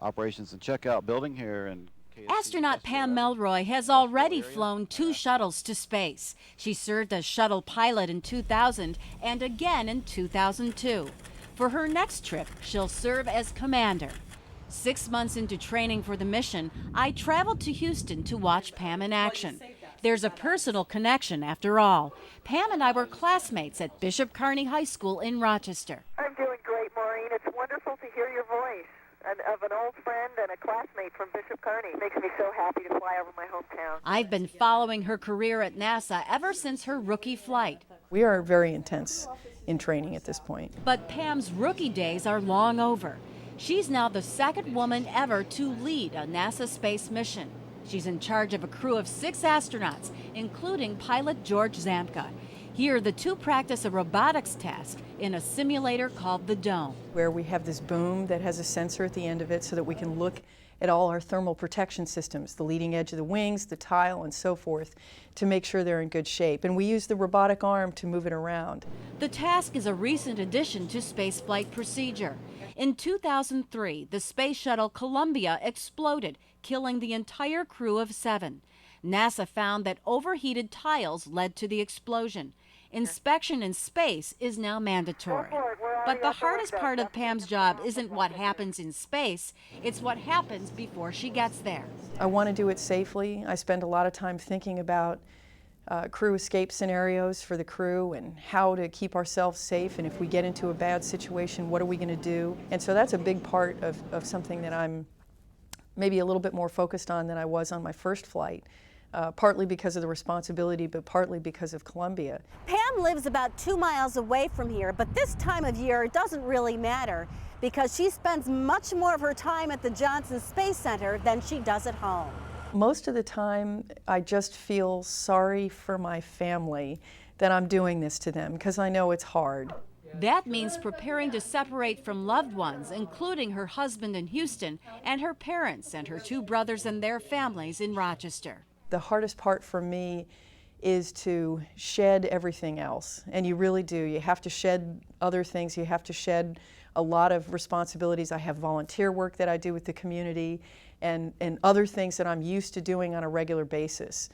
operations and checkout building here in Astronaut Pam Melroy has already flown 2 shuttles to space. She served as shuttle pilot in 2000 and again in 2002. For her next trip, she'll serve as commander. 6 months into training for the mission, I traveled to Houston to watch Pam in action. There's a personal connection after all. Pam and I were classmates at Bishop Kearny High School in Rochester. I'm doing great, Maureen. It's wonderful to hear your voice of an old friend and a classmate from Bishop Kearny. It makes me so happy to fly over my hometown. I've been following her career at NASA ever since her rookie flight. We are very intense in training at this point. But Pam's rookie days are long over. She's now the second woman ever to lead a NASA space mission. She's in charge of a crew of 6 astronauts, including pilot George Zamka. Here, the two practice a robotics task in a simulator called the Dome, where we have this boom that has a sensor at the end of it so that we can look at all our thermal protection systems, the leading edge of the wings, the tile, and so forth, to make sure they're in good shape. And we use the robotic arm to move it around. The task is a recent addition to spaceflight procedure. In 2003, the space shuttle Columbia exploded, killing the entire crew of 7. NASA found that overheated tiles led to the explosion. Inspection in space is now mandatory. But the hardest part of Pam's job isn't what happens in space, it's what happens before she gets there. I want to do it safely. I spend a lot of time thinking about crew escape scenarios for the crew and how to keep ourselves safe, and if we get into a bad situation, what are we going to do? And so that's a big part of something that I'm maybe a little bit more focused on than I was on my first flight. Partly because of the responsibility, but partly because of Columbia. Pam lives about 2 miles away from here, but this time of year it doesn't really matter because she spends much more of her time at the Johnson Space Center than she does at home. Most of the time, I just feel sorry for my family that I'm doing this to them because I know it's hard. That means preparing to separate from loved ones, including her husband in Houston and her parents and her 2 brothers and their families in Rochester. The hardest part for me is to shed everything else, and you really do. You have to shed other things. You have to shed a lot of responsibilities. I have volunteer work that I do with the community and other things that I'm used to doing on a regular basis.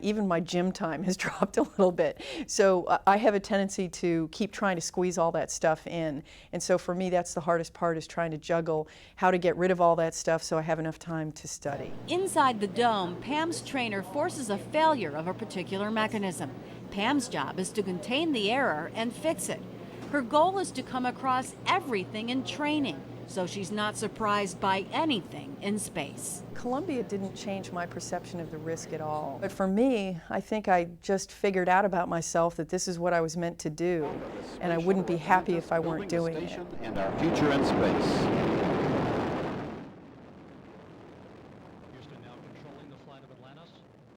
Even my gym time has dropped a little bit. So I have a tendency to keep trying to squeeze all that stuff in. And so for me, that's the hardest part, is trying to juggle how to get rid of all that stuff so I have enough time to study. Inside the Dome, Pam's trainer forces a failure of a particular mechanism. Pam's job is to contain the error and fix it. Her goal is to come across everything in training, so she's not surprised by anything in space. Columbia didn't change my perception of the risk at all. But for me, I think I just figured out about myself that this is what I was meant to do, and I wouldn't be happy if I weren't doing it. And our future in space.